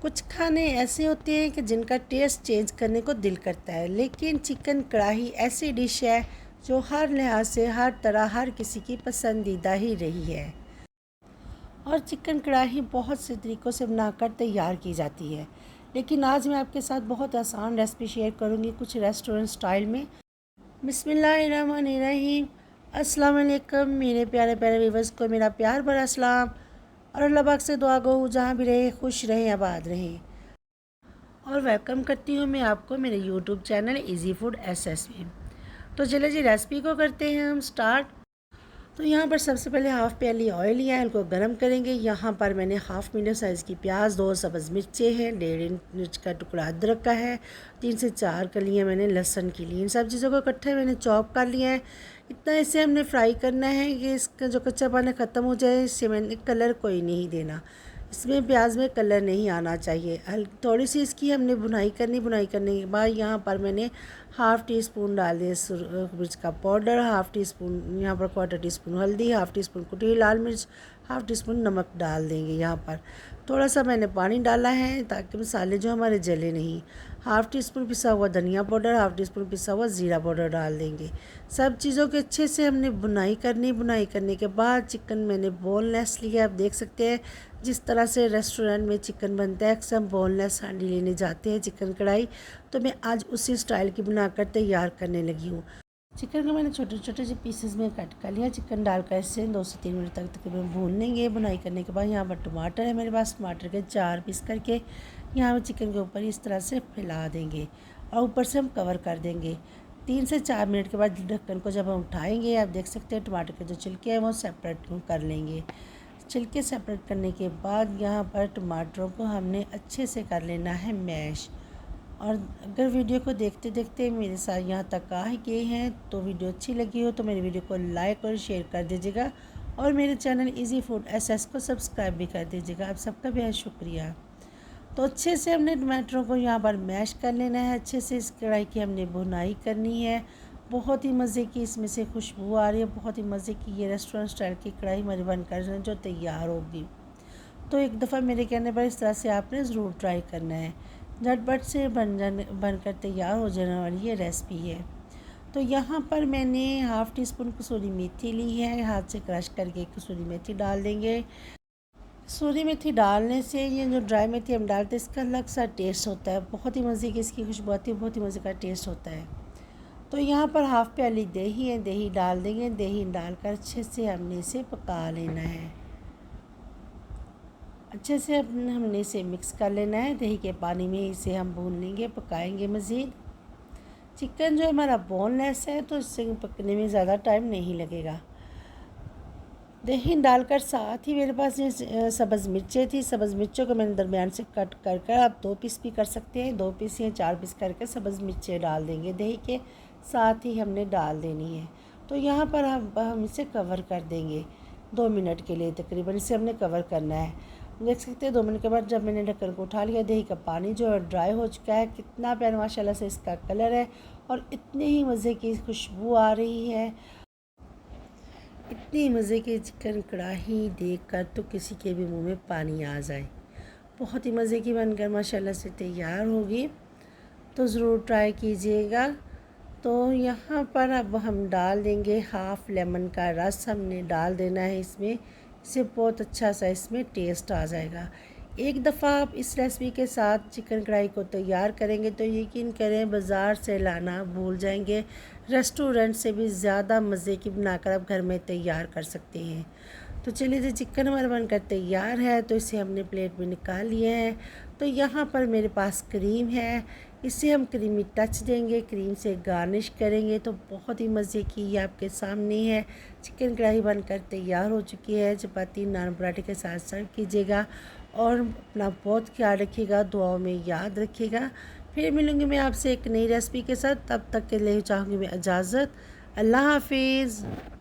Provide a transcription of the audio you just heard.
कुछ खाने ऐसे होते हैं कि जिनका टेस्ट चेंज करने को दिल करता है, लेकिन चिकन कढ़ाई ऐसी डिश है जो हर लिहाज से, हर तरह, हर किसी की पसंदीदा ही रही है। और चिकन कढ़ाई बहुत से तरीक़ों से बनाकर तैयार की जाती है, लेकिन आज मैं आपके साथ बहुत आसान रेसिपी शेयर करूँगी कुछ रेस्टोरेंट स्टाइल में। बिस्मिल्लाहिर्रहमानिर्रहीम। अस्सलाम वालेकुम मेरे प्यारे प्यारे व्यूअर्स को मेरा प्यार भरा सलाम और अल्लाह पाक से दुआ गो जहाँ भी रहे खुश रहें, आबाद रहें। और वेलकम करती हूँ मैं आपको मेरे YouTube channel easy food SS में। तो चलिए जी रेसिपी को करते हैं हम स्टार्ट। तो यहाँ पर सबसे पहले हाफ़ प्याली ऑयल लिया है, इनको गर्म करेंगे। यहाँ पर मैंने हाफ़ मीडियम साइज़ की प्याज, 2 सब्ज़ मिर्चें हैं, 1.5 इंच का टुकड़ा अदरक का है, 3 से 4 कलियाँ मैंने लहसुन की ली। इन सब चीज़ों को इकट्ठे मैंने चॉप कर लिया है। इतना इसे हमने फ्राई करना है कि इसका जो कच्चापन ख़त्म हो जाए। इससे मैंने कलर कोई नहीं देना, इसमें प्याज में कलर नहीं आना चाहिए। थोड़ी सी इसकी हमने भुनाई करने के बाद यहाँ पर मैंने हाफ़ टी स्पून डाल दिया मिर्च का पाउडर, हाफ़ टी स्पून यहाँ पर 1/4 टी स्पून हल्दी, हाफ़ टी स्पून कुटी हुई लाल मिर्च, हाफ़ टी स्पून नमक डाल देंगे। यहाँ पर थोड़ा सा मैंने पानी डाला है ताकि मसाले जो हमारे जले नहीं। हाफ़ टी स्पून पिसा हुआ धनिया पाउडर, हाफ़ टी स्पून पिसा हुआ ज़ीरा पाउडर डाल देंगे। सब चीज़ों के अच्छे से हमने बुनाई करने के बाद चिकन मैंने बोनलेस लिया। आप देख सकते हैं जिस तरह से रेस्टोरेंट में चिकन बनता है, अक्सर हम बोनलेस हांडी लेने जाते हैं चिकन कढ़ाई, तो मैं आज उसी स्टाइल की बनाकर तैयार करने लगी हूँ। चिकन को मैंने छोटे छोटे से पीसेस में कट कर लिया। चिकन डालकर इसे 2 से 3 मिनट तक तकरीबन भून लेंगे। बुनाई करने के बाद यहाँ पर टमाटर है मेरे पास, टमाटर के 4 पीस करके यहाँ पर चिकन के ऊपर इस तरह से फैला देंगे और ऊपर से हम कवर कर देंगे। 3 से 4 मिनट के बाद ढक्कन को जब हम उठाएँगे, आप देख सकते हैं टमाटर के जो छिलके हैं वो सेपरेट कर लेंगे। छिलके सेपरेट करने के बाद यहाँ पर टमाटरों को हमने अच्छे से कर लेना है मैश। और अगर वीडियो को देखते देखते मेरे साथ यहाँ तक आ ही गए हैं तो वीडियो अच्छी लगी हो तो मेरी वीडियो को लाइक और शेयर कर दीजिएगा और मेरे चैनल इजी फूड एसएस को सब्सक्राइब भी कर दीजिएगा। आप सबका बेहद शुक्रिया। तो अच्छे से हमने टमाटरों को यहाँ पर मैश कर लेना है। अच्छे से इस कढ़ाई की हमने भुनाई करनी है। बहुत ही मज़े की इसमें से खुशबू आ रही है, बहुत ही मज़े की ये रेस्टोरेंट स्टाइल की कढ़ाई हमारी बनकर जो तैयार होगी। तो एक दफ़ा मेरे कहने पर इस तरह से आपने ज़रूर ट्राई करना है। झटपट से बनकर तैयार हो जाने वाली ये रेसिपी है। तो यहाँ पर मैंने हाफ़ टी स्पून कसूरी मेथी ली है, हाथ से क्रश करके कसूरी मेथी डाल देंगे। कसूरी मेथी डालने से ये जो ड्राई मेथी हम डालते हैं इसका अलग सा टेस्ट होता है, बहुत ही मज़े की इसकी खुशबू आती है, बहुत ही मज़े का टेस्ट होता है। तो यहाँ पर हाफ़ प्याली दही है, दही डाल देंगे। दही डालकर अच्छे से हमने इसे पका लेना है। अच्छे से हमने इसे मिक्स कर लेना है। दही के पानी में इसे हम भून लेंगे, पकाएंगे मज़ीद। चिकन जो हमारा बोनलेस है तो इससे पकने में ज़्यादा टाइम नहीं लगेगा। दही डालकर साथ ही मेरे पास ये सब्ज़ मिर्चें थी। सब्ज़ मिर्चों को मैंने दरमियान से कट कर कर आप 2 पीस भी कर सकते हैं, 2 पीस या 4 पीस करके सब्ज़ मिर्चें डाल देंगे। दही के साथ ही हमने डाल देनी है। तो यहाँ पर हम इसे कवर कर देंगे 2 मिनट के लिए तकरीबन इसे हमने कवर करना है। देख सकते हैं 2 मिनट के बाद जब मैंने ढक्कन को उठा लिया, दही का पानी जो है ड्राई हो चुका है। कितना प्यारा माशाल्लाह से इसका कलर है और इतनी ही मज़े की खुशबू आ रही है। इतनी मज़े की चिकन कढ़ाई देखकर तो किसी के भी मुंह में पानी आ जाए। बहुत ही मज़े की बनकर माशाल्लाह से तैयार होगी, तो ज़रूर ट्राई कीजिएगा। तो यहाँ पर अब हम डाल देंगे हाफ़ लेमन का रस, हमने डाल देना है इसमें। इससे बहुत अच्छा सा इसमें टेस्ट आ जाएगा। एक दफ़ा आप इस रेसिपी के साथ चिकन कढ़ाई को तैयार करेंगे तो यकीन करें बाज़ार से लाना भूल जाएंगे। रेस्टोरेंट से भी ज़्यादा मज़े की बनाकर आप घर में तैयार कर सकते हैं। तो चलिए जी चिकन हमारा बनकर तैयार है तो इसे हमने प्लेट में निकाल लिया है। तो यहाँ पर मेरे पास क्रीम है, इसे हम क्रीमी टच देंगे, क्रीम से गार्निश करेंगे तो बहुत ही मज़े की ये आपके सामने है। चिकन कढ़ाई बनकर तैयार हो चुकी है। चपाती नान पराठे के साथ सर्व कीजिएगा और अपना बहुत ख्याल रखिएगा, दुआओं में याद रखिएगा। फिर मिलूँगी मैं आपसे एक नई रेसिपी के साथ, तब तक के लिए चाहूँगी मैं इजाज़त। अल्लाह हाफिज़।